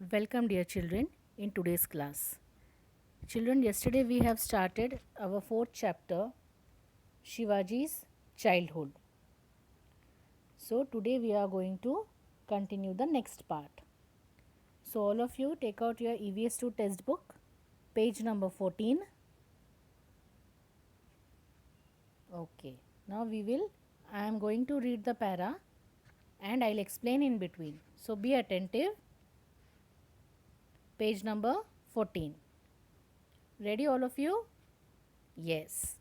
Welcome, dear children, in today's class. Children, yesterday we have started our fourth chapter, Shivaji's childhood. So, today we are going to continue the next part. So, all of you take out your EVS2 test book, page number 14. Okay, now I am going to read the para and I'll explain in between. So, be attentive. Page number 14. Ready, all of you? Yes.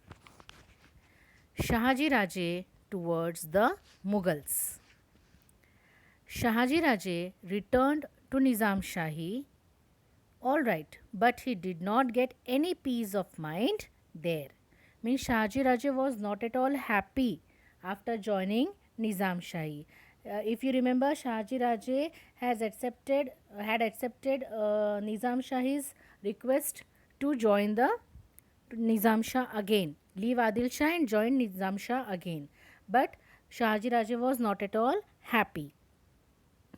Shahaji Raje towards the Mughals. Shahaji Raje returned to Nizam Shahi. All right, but he did not get any peace of mind there. Means Shahaji Raje was not at all happy after joining Nizam Shahi. If you remember, Shahaji Raje had accepted Nizam Shahi's request to join the Nizam Shah again, leave Adil Shah and join Nizam Shah again. But Shahaji Raje was not at all happy.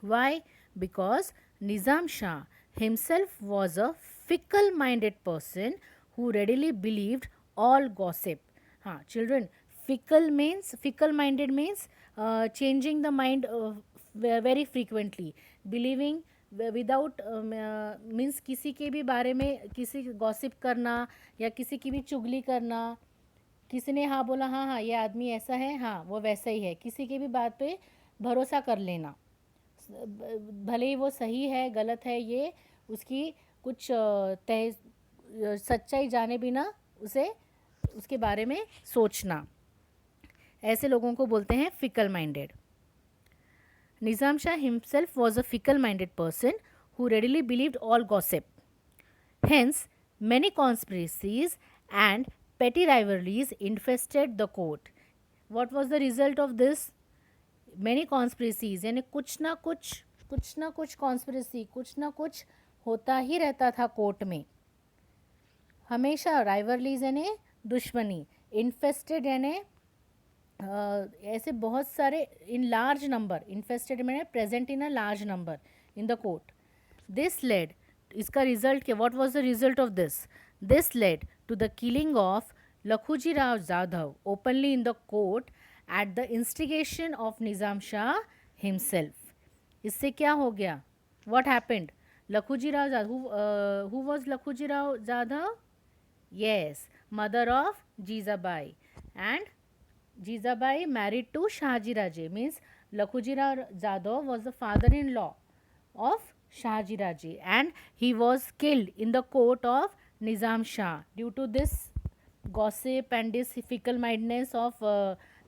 Why? Because Nizam Shah himself was a fickle minded person who readily believed all gossip. Children, fickle minded means changing the mind very frequently, believing without means किसी के भी बारे में किसी gossip करना या किसी की भी चुगली करना, किसी ने हाँ बोला, हाँ हाँ ये आदमी ऐसा है, हाँ वो वैसा ही है, किसी की भी बात पे भरोसा कर लेना, भले ही वो सही है गलत है, ये उसकी कुछ तय सच्चाई जाने बिना उसे उसके बारे में सोचना, ऐसे लोगों को बोलते हैं fickle minded. Nizam Shah himself was a fickle minded person who readily believed all gossip. Hence, many conspiracies and petty rivalries infested the court. What was the result of this? Many conspiracies, यानी कुछ ना कुछ conspiracy, कुछ ना कुछ होता ही रहता था कोर्ट में. हमेशा राइवरलीज यानी दुश्मनी, इन्फेस्टेड यानी ऐसे बहुत सारे इन लार्ज नंबर, इन्फेस्टेड मैंने present in a large number in the court. This led, इसका रिजल्ट क्या, what was the result of this? This led to the killing of Lakhuji Rao Jadhav openly in the court at the instigation of Nizam Shah himself. इससे क्या हो गया? What happened? Lakhuji Rao Jadhav, who was Lakhuji Rao Jadhav? Yes, mother of Jizabai. And Jizabai married to Shahaji Raje, means Lakhuji Rao Jadhav was the father-in-law of Shahaji Raje, and he was killed in the court of Nizam Shah due to this gossip and this fickle-mindedness of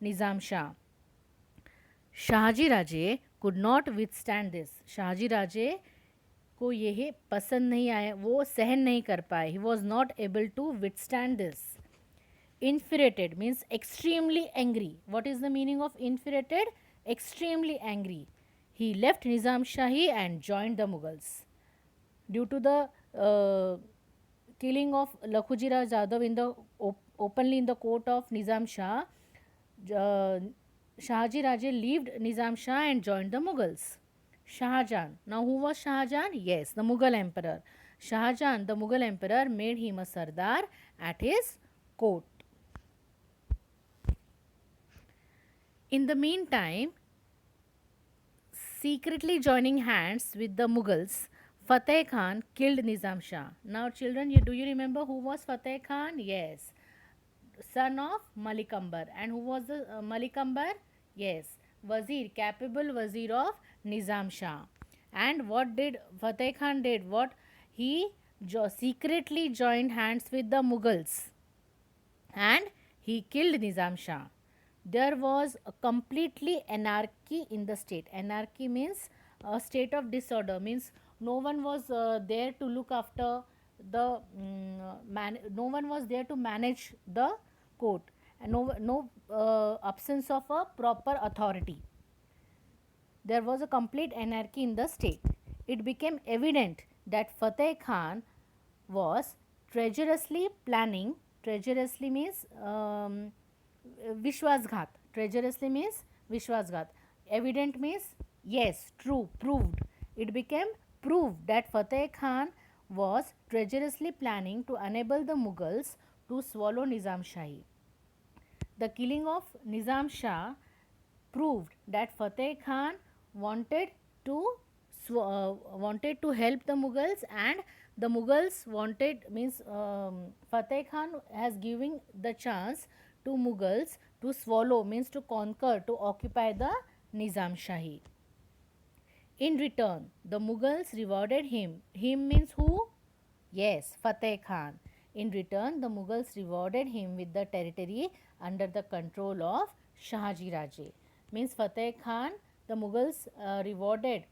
Nizam Shah. Shahaji Raje could not withstand this. Shahaji Raje को यह पसंद नहीं आया, वो सहन नहीं कर पाए. He was not able to withstand this. Infuriated means extremely angry. What is the meaning of infuriated? Extremely angry. He left Nizam Shahi and joined the Mughals due to the killing of Lakhuji Rao Jadhav in the openly in the court of Nizam Shah. Shahaji Raje left Nizam Shah and joined the Mughals. Shahjahan. Now, who was Shahjahan? Yes, the Mughal emperor. Shahjahan, the Mughal emperor, made him a Sardar at his court. In the meantime, secretly joining hands with the Mughals, Fateh Khan killed Nizam Shah. Now, children, do you remember who was Fateh Khan? Yes, son of Malik Ambar. And who was the Malik Ambar? Yes, Wazir, capable Wazir of Nizam Shah. And what did Fateh Khan did? What? He secretly joined hands with the Mughals and he killed Nizam Shah. There was a completely anarchy in the state. Anarchy means a state of disorder, means no one was there to look after the no one was there to manage the court, and no absence of a proper authority. There was a complete anarchy in the state. It became evident that Fateh Khan was treacherously planning. Treacherously means Vishwasghat. Treacherously means Vishwasghat. Evident means yes, true, proved. It became proved that Fateh Khan was treacherously planning to enable the Mughals to swallow Nizam Shahi. The killing of Nizam Shah proved that Fateh Khan wanted to wanted to help the Mughals, and the Mughals wanted means Fateh Khan has given the chance to Mughals to swallow means to conquer, to occupy the Nizam Shahi. In return, the Mughals rewarded him. Him means who? Yes, Fateh Khan. In return, the Mughals rewarded him with the territory under the control of Shahaji Raje. Means Fateh Khan, the Mughals rewarded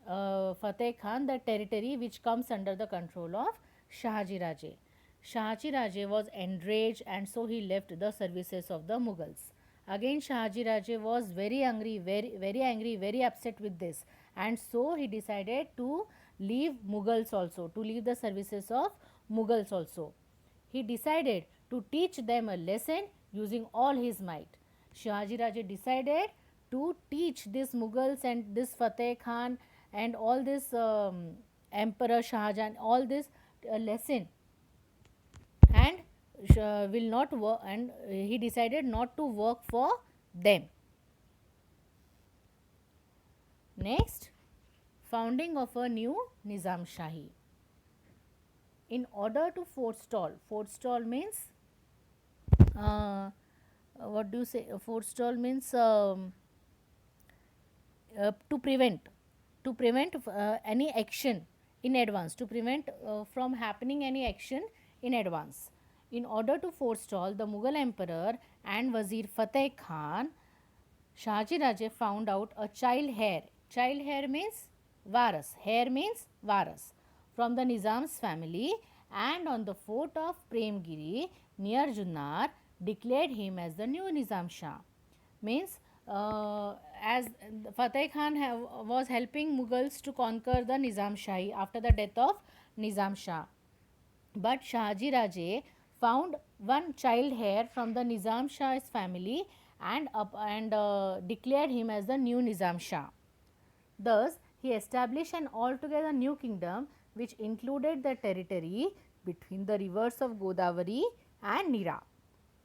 Fateh Khan the territory which comes under the control of Shahaji Raje. Shahaji Raje was enraged, and so he left the services of the Mughals. Again, Shahaji Raje was very angry, very angry, very upset with this, and so he decided to leave Mughals also, to leave the services of Mughals also. He decided to teach them a lesson using all his might. Shahaji Raje decided to teach this Mughals and this Fateh Khan and all this Emperor Shahjahan all this lesson, and will not work, and he decided not to work for them. Next, founding of a new Nizam Shahi. In order to forestall means what do you say? Forestall means to prevent any action in advance, to prevent from happening any action in advance. In order to forestall the Mughal emperor and Wazir Fateh Khan, Shahaji Raje found out a child heir. Child heir means varas. Heir means varas from the Nizam's family, and on the fort of Premgiri near Junnar declared him as the new Nizam Shah. Means as Fateh Khan was helping Mughals to conquer the Nizam Shahi after the death of Nizam Shah. But Shahaji Raje found one child heir from the Nizam Shah's family and declared him as the new Nizam Shah. Thus, he established an altogether new kingdom which included the territory between the rivers of Godavari and Nira.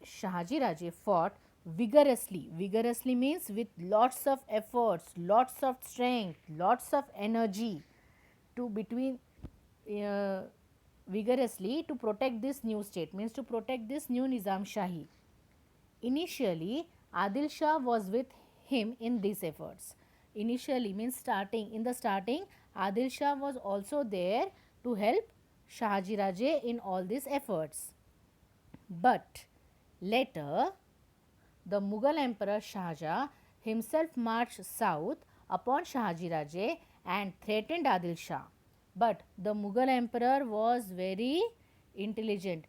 Shahaji Raje fought vigorously. Vigorously means with lots of efforts, lots of strength, lots of energy to between uh, vigorously to protect this new state, means to protect this new Nizam Shahi. Initially, Adil Shah was with him in these efforts. Initially means starting, in the starting, Adil Shah was also there to help Shahaji Raje in all these efforts. But later, the Mughal Emperor Shahjahan himself marched south upon Shahaji Raje and threatened Adil Shah. But the Mughal Emperor was very intelligent.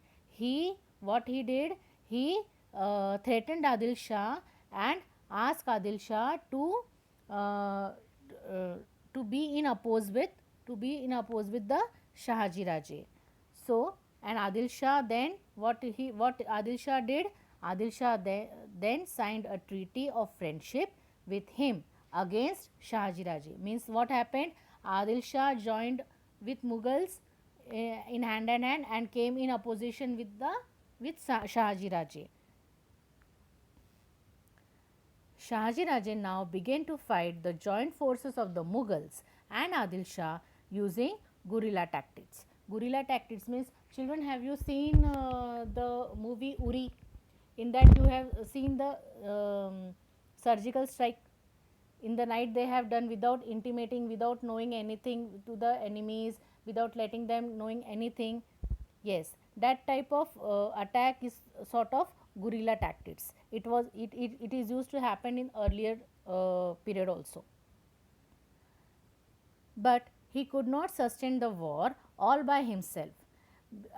What he did, he threatened Adil Shah and asked Adil Shah uh, to be in oppose with the Shahaji Raje. So, and Adil Shah then what Adil Shah did? Adil Shah then signed a treaty of friendship with him against Shahaji Raje. Means what happened? Adil Shah joined with Mughals in hand and came in opposition with Shahaji Raje. Shahaji Raje now began to fight the joint forces of the Mughals and Adil Shah using guerrilla tactics. Guerrilla tactics means, children, have you seen the movie Uri? In that you have seen the surgical strike. In the night they have done without intimating, without knowing anything to the enemies, without letting them knowing anything. Yes, that type of attack is sort of guerrilla tactics. It is used to happen in earlier period also. But he could not sustain the war all by himself,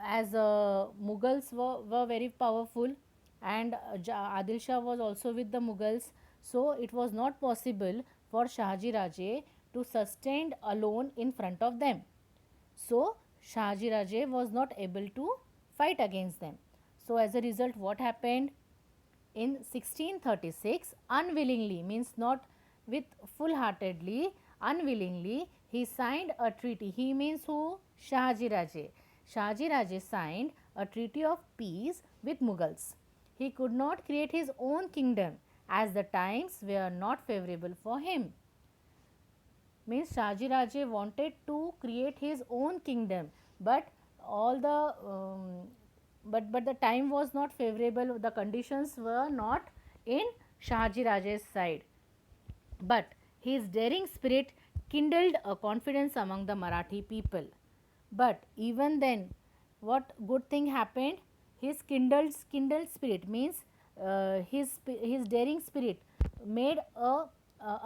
as Mughals were very powerful, and Adil Shah was also with the Mughals. So, it was not possible for Shahaji Raje to sustain alone in front of them. So, Shahaji Raje was not able to fight against them. So, as a result, what happened? In 1636, unwillingly means not with full heartedly, Unwillingly, he signed a treaty. He means who? Shahaji Raje. Shahaji Raje signed a treaty of peace with Mughals. He could not create his own kingdom as the times were not favorable for him. Means Shahaji Raje wanted to create his own kingdom, but all the but the time was not favorable. The conditions were not in Shahaji Raje's side. But his daring spirit kindled a confidence among the Marathi people. But even then, what good thing happened? His kindled spirit means his daring spirit made a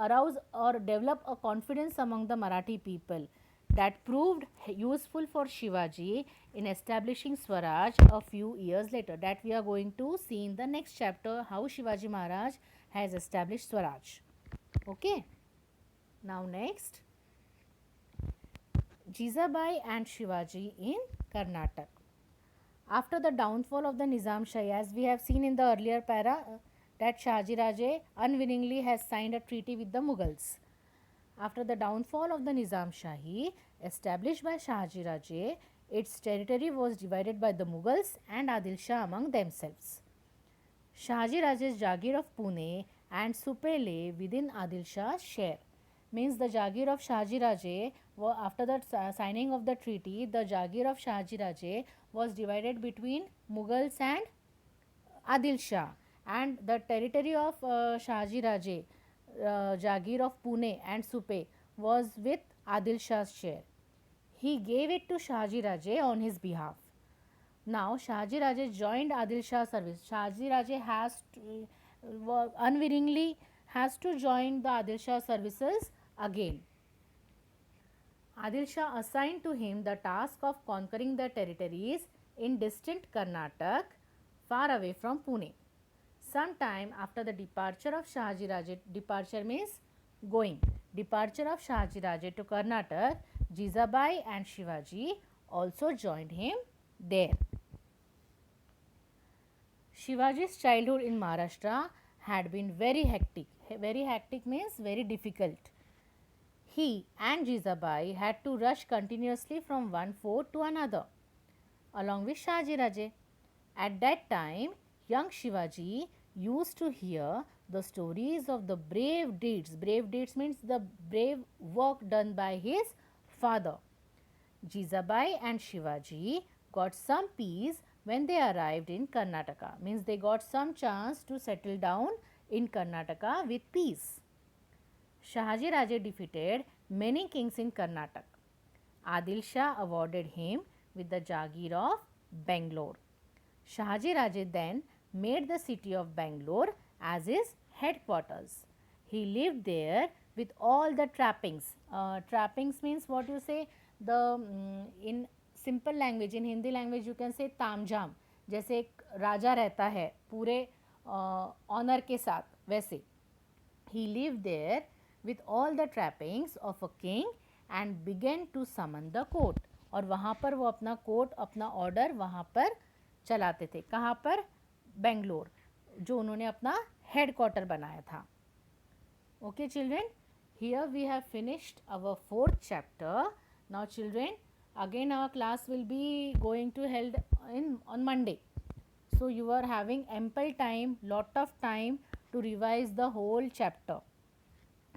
arouse or develop a confidence among the Marathi people that proved useful for Shivaji in establishing Swaraj a few years later. That we are going to see in the next chapter how Shivaji Maharaj has established Swaraj. Okay. Now next, Jizabai and Shivaji in Karnataka. After the downfall of the Nizam Shahi, as we have seen in the earlier para, that Shahaji Raje unwillingly has signed a treaty with the Mughals. After the downfall of the Nizam Shahi, established by Shahaji Raje, its territory was divided by the Mughals and Adil Shah among themselves. Shahaji Raje's Jagir of Pune and Supe lay within Adil Shah's share. Means the Jagir of Shahaji Raje, after the signing of the treaty, the Jagir of Shahaji Raje was divided between Mughals and Adil Shah, and the territory of Shahaji Raje, Jagir of Pune and Supe was with Adil Shah's share. He gave it to Shahaji Raje on his behalf. Now Shahaji Raje joined Adil Shah service. Shahaji Raje has to, unwillingly has to join the Adil Shah services again. Adil Shah assigned to him the task of conquering the territories in distant Karnataka, far away from Pune. Sometime after the departure of Shahaji Raje, departure means going, departure of Shahaji Raje to Karnataka, Jizabai and Shivaji also joined him there. Shivaji's childhood in Maharashtra had been very hectic. Very hectic means very difficult. He and Jizabai had to rush continuously from one fort to another, along with Shahaji Raje. At that time, young Shivaji used to hear the stories of the brave deeds. Brave deeds means the brave work done by his father. Jizabai and Shivaji got some peace when they arrived in Karnataka. Means they got some chance to settle down in Karnataka with peace. Shahaji Raje defeated many kings in Karnataka. Adil Shah awarded him with the Jagir of Bangalore. Shahaji Raje then made the city of Bangalore as his headquarters. He lived there with all the trappings. Trappings means what you say, the in simple language, in Hindi language you can say तामझाम. जैसे एक राजा रहता है पूरे honour के साथ, वैसे. He lived there with all the trappings of a king and began to summon the court. और वहाँ पर वो अपना कोर्ट, अपना ऑर्डर वहाँ पर चलाते थे. कहाँ पर? बेंगलोर, जो उन्होंने अपना हेड क्वार्टर बनाया था. Okay children, here we have finished our 4th chapter. Now children, again our class will be going to held on Monday. So you are having ample time, lot of time to revise the whole chapter.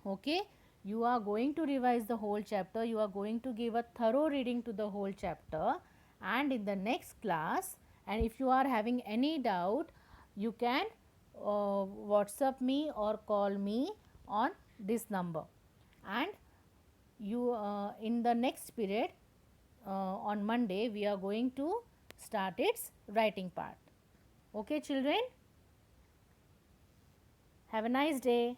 Okay, you are going to revise the whole chapter. You are going to give a thorough reading to the whole chapter, and in the next class, and if you are having any doubt, you can WhatsApp me or call me on this number, and you in the next period on Monday we are going to start its writing part. Okay children, have a nice day.